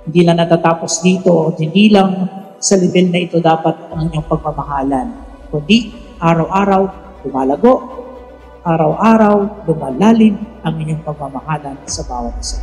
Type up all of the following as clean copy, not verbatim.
Hindi lang natatapos dito, hindi lang sa level na ito dapat ang inyong pagmamahalan, kundi araw-araw lumalago, araw-araw lumalalim ang inyong pagmamahalan sa bawat isa.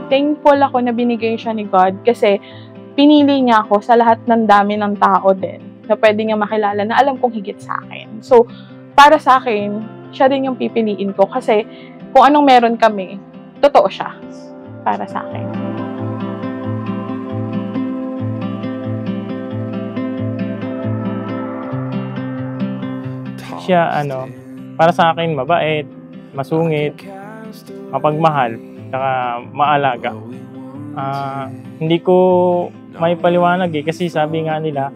Thankful ako na binigay siya ni God kasi pinili niya ako sa lahat ng dami ng tao din na pwede niya makilala na alam kong higit sa akin. So, para sa akin, siya din yung pipiliin ko kasi kung anong meron kami, totoo siya para sa akin. Siya, para sa akin, mabait, masungit, mapagmahal, saka maalaga. Hindi ko may paliwanag kasi sabi nga nila,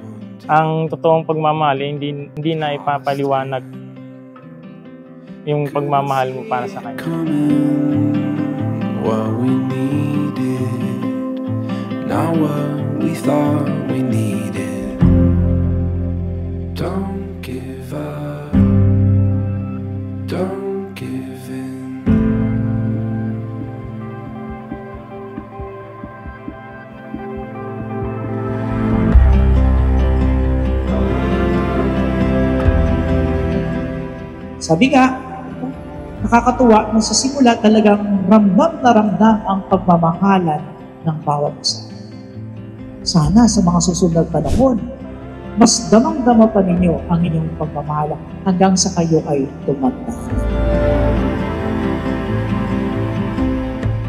ang totoong pagmamahal hindi na ipapaliwanag yung pagmamahal mo para sa kanya. What we needed, not what we thought we needed. Don't give up, don't give in. Sabi nga, nakakatuwa na sa simula talagang ramdam na ramdam ang pagmamahalan ng bawat isa. Sana sa mga susunod na panahon, mas damang-dama pa ninyo ang inyong pagmamahalan hanggang sa kayo ay tumanda.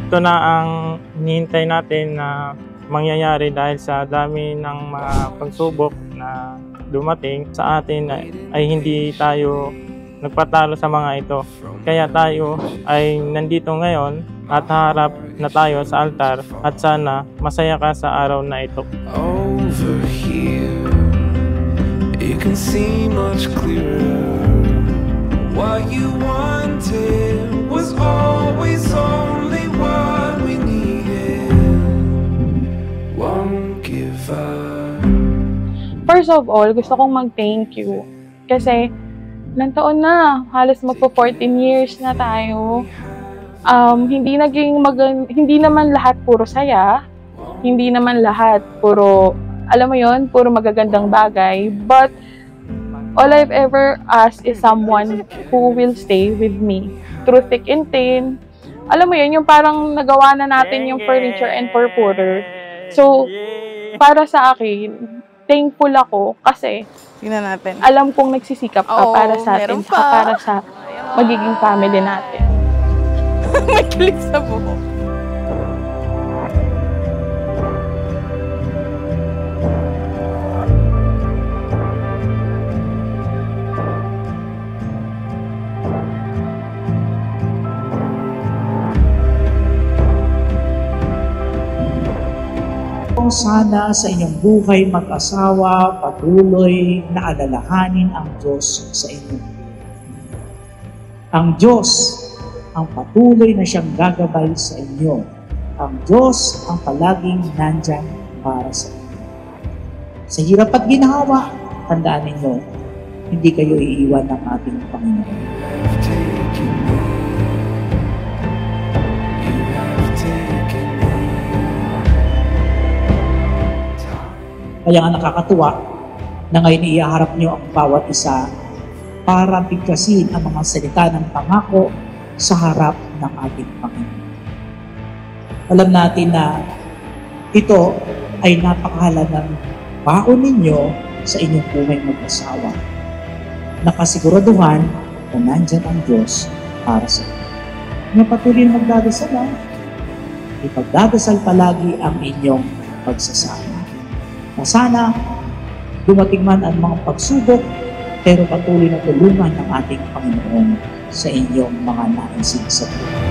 Ito na ang hinihintay natin na mangyayari dahil sa dami ng mga pagsubok na dumating sa atin ay hindi tayo nagpatalo sa mga ito. Kaya tayo ay nandito ngayon at harap na tayo sa altar at sana masaya ka sa araw na ito. Over here, you can see much clearer. What you wanted was always only what we needed. Won't give up. First of all, gusto kong mag-thank you kasi ilang taon na, halos magpo 14 years na tayo. Hindi naman lahat puro saya, hindi naman lahat puro, alam mo yon, puro magagandang bagay, but all I've ever asked is someone who will stay with me through thick and thin. Alam mo yun, yung parang nagawa na natin yung furniture and purpurer. So, para sa akin, thankful ako kasi tingnan natin. Alam kong nagsisikap ka para sa atin, para sa magiging family natin. May kilig sa buhok. Sana sa inyong buhay mag-asawa, patuloy na alalahanin ang Diyos sa inyo. Ang Diyos ang patuloy na siyang gagabay sa inyo. Ang Diyos ang palaging nandyan para sa inyo. Sa hirap at ginhawa, tandaan ninyo, hindi kayo iiwan ng ating Panginoon. Kaya nga nakakatuwa na ngayon ihaharap niyo ang bawat isa para bigkasin ang mga salita ng pangako sa harap ng ating Panginoon. Alam natin na ito ay napakahalagang baon ninyo sa inyong buhay mag-asawa. Nakasiguraduhan na nandyan ang Diyos para sa inyo. Nga patuloy na magdadasal lang. Ipagdadasal palagi ang inyong pagsasama. Na sana dumating man ang mga pagsubok, pero patuloy na tulungan ng ating Panginoon sa inyong mga naisip sa buhay.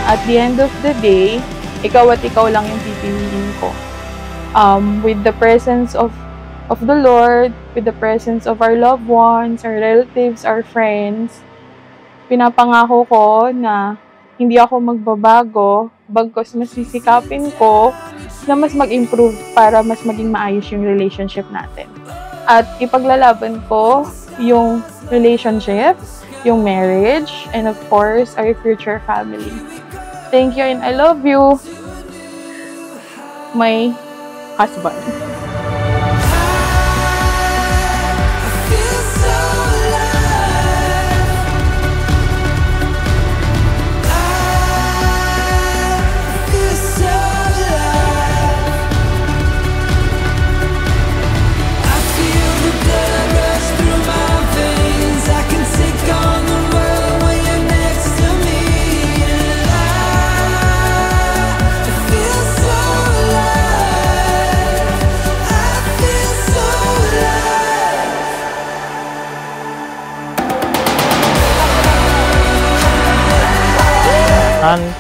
At the end of the day, ikaw at ikaw lang yung pipiliin ko. With the presence of the Lord, with the presence of our loved ones, our relatives, our friends, pinapangako ko na hindi ako magbabago, bagkus mas sisikapin ko na mas mag-improve para mas maging maayos yung relationship natin. At ipaglalaban ko yung relationship, yung marriage, and of course, our future family. Thank you and I love you, my husband.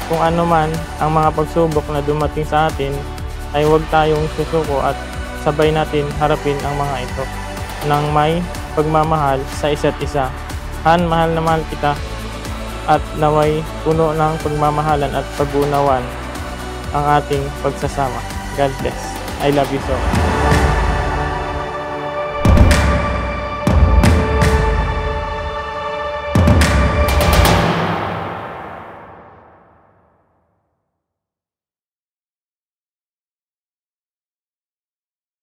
Kung ano man ang mga pagsubok na dumating sa atin, ay huwag tayong susuko at sabay natin harapin ang mga ito ng may pagmamahal sa isa't isa. Han, mahal na mahal kita at naway puno ng pagmamahalan at pag-unawan ang ating pagsasama. God bless. I love you so much.